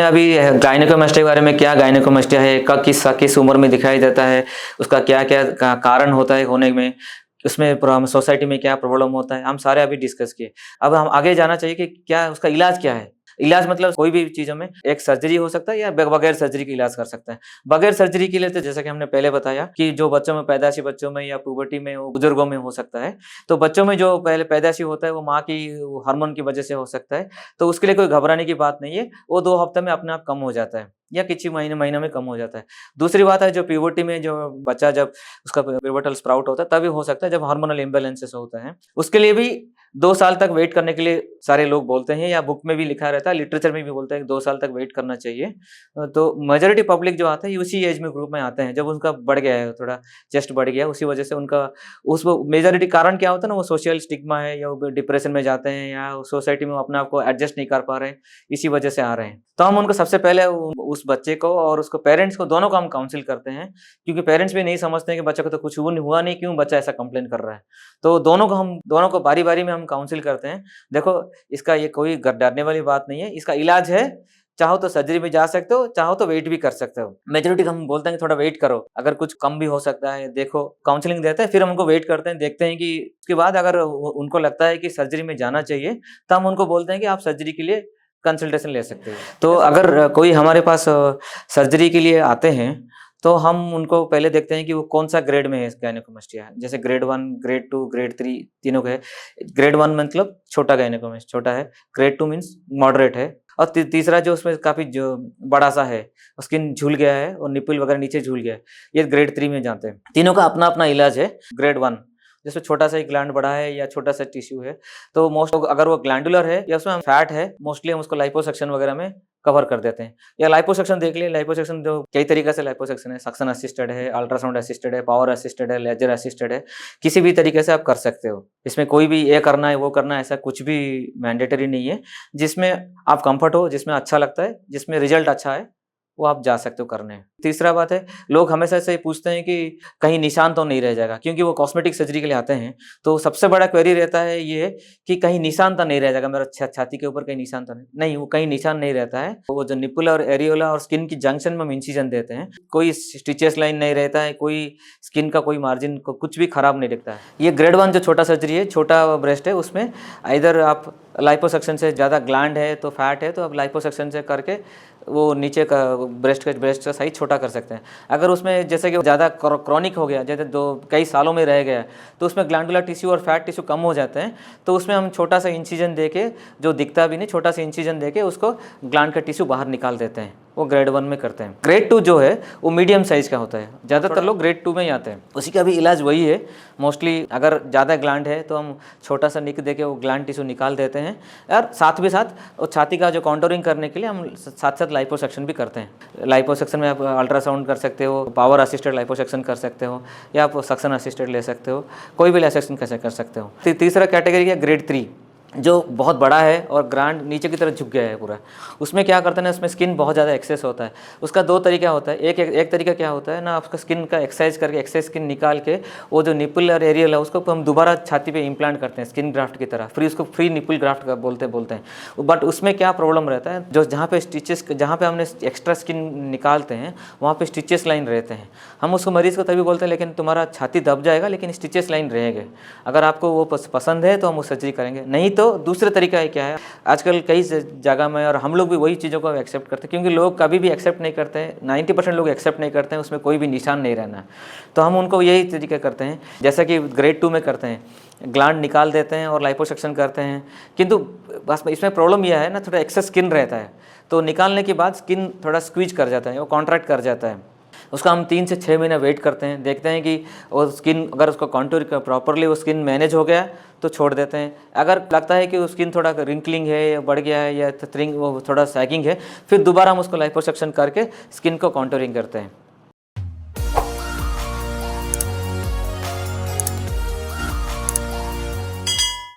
अभी गायनेकोमास्टिया के बारे में, क्या गायनेकोमास्टिया है, कब किस उम्र में दिखाई देता है, उसका क्या-क्या कारण होता है होने में, उसमें सोसाइटी में क्या प्रॉब्लम होता है, हम सारे अभी डिस्कस किए। अब हम आगे जाना चाहिए कि क्या उसका इलाज क्या है? इलाज मतलब कोई भी चीज़ों में एक सर्जरी हो सकता है या बगैर सर्जरी के इलाज कर सकते हैं। बगैर सर्जरी के लिए तो जैसा कि हमने पहले बताया कि जो बच्चों में, पैदाइशी बच्चों में या पुबर्टी में, वो बुजुर्गों में हो सकता है। तो बच्चों में जो पहले पैदाइशी होता है वो माँ की हार्मोन की वजह से हो सकता है, तो उसके लिए कोई घबराने की बात नहीं है। वो 2 हफ्ते में अपने आप कम हो जाता है या कुछ ही महीनों में कम हो जाता है। दूसरी बात है, जो प्यूबर्टी में जो बच्चा जब उसका प्यूबर्टल स्प्राउट होता है तभी हो सकता है जब हार्मोनल इम्बैलेंसेस होते हैं। उसके लिए भी 2 साल तक वेट करने के लिए सारे लोग बोलते हैं, या बुक में भी लिखा रहता है, लिटरेचर में भी बोलते हैं कि 2 साल तक वेट करना चाहिए। तो मेजॉरिटी पब्लिक जो आते हैं उसी एज में ग्रुप में आते हैं, जब उनका बढ़ गया है, थोड़ा चेस्ट बढ़ गया है, उसी वजह से उनका उसको मेजॉरिटी कारण क्या होता है ना, वो सोशल स्टिग्मा है, या वो डिप्रेशन में जाते हैं, या सोसाइटी में अपने आप को एडजस्ट नहीं कर पा रहे हैं, इसी वजह से आ रहे हैं। तो हम उनको सबसे पहले उस बच्चे को और उसको पेरेंट्स को, दोनों को हम काउंसिल करते हैं, क्योंकि पेरेंट्स भी नहीं समझते हैं कि बच्चे को तो कुछ हुआ नहीं, क्यों बच्चा ऐसा कंप्लेन कर रहा है। तो दोनों को बारी-बारी में हम काउंसिल करते हैं। देखो, इसका ये कोई डरने वाली बात नहीं है, इसका इलाज है, चाहो तो सर्जरी में जा सकते हो, चाहो तो वेट भी कर सकते हो। मेजॉरिटी को हम बोलते हैं कि थोड़ा वेट करो, अगर कुछ कम भी हो सकता है, देखो, काउंसलिंग देते हैं, फिर हम उनको वेट करते हैं, देखते हैं कि उसके बाद अगर उनको लगता है कि सर्जरी में जाना चाहिए, तो हम उनको बोलते हैं कि आप सर्जरी के लिए कंसल्टेशन ले सकते हो। तो अगर कोई हमारे पास सर्जरी के लिए आते हैं, तो हम उनको पहले देखते हैं कि वो कौन-सा ग्रेड में है गायनेकोमास्टिया। जैसे ग्रेड 1, ग्रेड 2, ग्रेड 3 तीनों का है। ग्रेड 1 मतलब छोटा गायनेकोमास्टिया छोटा है, ग्रेड 2 मीन्स मॉडरेट है, और तीसरा जो उसमें काफ़ी जो बड़ा-सा है, स्किन झूल गया है और निप्पल वगैरह नीचे झूल गया है, ये ग्रेड 3 में जाते हैं। तीनों का अपना-अपना इलाज है। ग्रेड 1 जैसे छोटा-सा एक ग्लैंड बड़ा है या छोटा-सा टिश्यू है, तो अगर वो ग्लैंडुलर है या उसमें फैट है, मोस्टली हम उसको लाइपोसक्शन वगैरह में कवर कर देते हैं। या लाइपोसक्शन देख लिए, लाइपोसक्शन जो कई तरीके से लाइपोसक्शन है, सक्शन असिस्टेड है, अल्ट्रासाउंड असिस्टेड है, पावर असिस्टेड है, लेजर असिस्टेड है, किसी भी तरीके से आप कर सकते हो। इसमें कोई भी ये करना है, वो करना है, ऐसा कुछ भी मैंडेटरी नहीं है। जिसमें आप कंफर्ट हो, जिसमें अच्छा लगता है, जिसमें रिजल्ट अच्छा है, वो आप जा सकते हो करने। तीसरा बात है, लोग हमेशा से पूछते हैं कि कहीं निशान तो नहीं रह जाएगा, क्योंकि वो कॉस्मेटिक सर्जरी के लिए आते हैं, तो सबसे बड़ा क्वेरी रहता है ये कि कहीं निशान तो नहीं रह जाएगा, मेरा छाती के ऊपर कहीं निशान तो नहीं, वो कहीं निशान नहीं रहता है। वो जो निप्पल और एरियोला और स्किन की जंक्शन में हम इंसिजन देते हैं, कोई स्टिचेस लाइन नहीं रहता है, कोई स्किन का कोई मार्जिन को कुछ भी खराब नहीं दिखता है। ये ग्रेड 1 जो छोटा सर्जरी है, छोटा ब्रेस्ट है, उसमें इधर आप लाइपोसक्शन से ज़्यादा ग्लैंड है तो फैट है, तो आप लाइपोसक्शन से करके वो नीचे का ब्रेस्ट का साइज छोटा कर सकते हैं। अगर उसमें जैसे कि ज़्यादा क्रॉनिक हो गया, जैसे कई सालों में रह गया, तो उसमें ग्लैंडुलर टिश्यू और फैट टिश्यू कम हो जाते हैं, तो उसमें हम छोटा सा इंसिजन देके, जो दिखता भी नहीं, छोटा सा इंसिजन देके उसको ग्लैंड का टिश्यू बाहर निकाल देते हैं। वो ग्रेड 1 में करते हैं। ग्रेड 2 जो है वो मीडियम साइज का होता है, ज़्यादातर लोग ग्रेड 2 में ही आते हैं। उसी का भी इलाज वही है मोस्टली। अगर ज़्यादा ग्लैंड है तो हम छोटा सा निक देके वो ग्लैंड टिश्यू निकाल देते हैं, और साथ वो छाती का जो कॉन्टोरिंग करने के लिए हम साथ लाइपोसक्शन भी करते हैं। लाइपोसक्शन में आप अल्ट्रासाउंड कर सकते हो, पावर असिस्टेड लाइपोसक्शन कर सकते हो, या आप सक्शन असिस्टेड ले सकते हो, कोई भी लाइपोसक्शन कैसे कर सकते हो। तीसरा कैटेगरी है ग्रेड 3, जो बहुत बड़ा है और ग्लैंड नीचे की तरफ झुक गया है पूरा। उसमें क्या करते हैं ना, उसमें स्किन बहुत ज़्यादा एक्सेस होता है। उसका 2 तरीका होता है। एक तरीका क्या होता है ना, आपका स्किन का एक्सरसाइज करके एक्सेस स्किन निकाल के वो जो निप्पल और एरियल है उसको हम दोबारा छाती पे इम्प्लांट करते हैं, स्किन ग्राफ्ट की तरह। उसको फ्री निप्पल ग्राफ्ट बोलते हैं। बट उसमें क्या प्रॉब्लम रहता है, जहाँ पे हमने एक्स्ट्रा स्किन निकालते हैं, वहाँ पर स्टिचेस लाइन रहते हैं। हम उसको मरीज़ को तभी बोलते हैं, लेकिन तुम्हारा छाती दब जाएगा, लेकिन स्टिचेस लाइन रहेंगे। अगर आपको वो पसंद है तो हम वो सर्जरी करेंगे, नहीं तो दूसरा तरीका है क्या है, आजकल कई जगह में, और हम लोग भी वही चीज़ों को एक्सेप्ट करते हैं, क्योंकि लोग कभी भी एक्सेप्ट नहीं करते हैं, 90% लोग एक्सेप्ट नहीं करते हैं उसमें कोई भी निशान नहीं रहना है। तो हम उनको यही तरीका करते हैं, जैसा कि ग्रेड 2 में करते हैं, ग्लैंड निकाल देते हैं और लाइपोसक्शन करते हैं। किंतु बस इसमें प्रॉब्लम यह है ना, थोड़ा एक्सेस स्किन रहता है, तो निकालने के बाद स्किन थोड़ा स्क्वीज कर जाता है, वो कॉन्ट्रैक्ट कर जाता है। उसका हम 3 से 6 महीना वेट करते हैं, देखते हैं कि वो स्किन, अगर उसका कॉन्टूर प्रॉपरली वो स्किन मैनेज हो गया तो छोड़ देते हैं। अगर लगता है कि वो स्किन थोड़ा रिंकलिंग है या बढ़ गया है या वो थोड़ा सैगिंग है, फिर दोबारा हम उसको लाइपोसक्शन करके स्किन को कॉन्टूरिंग करते हैं।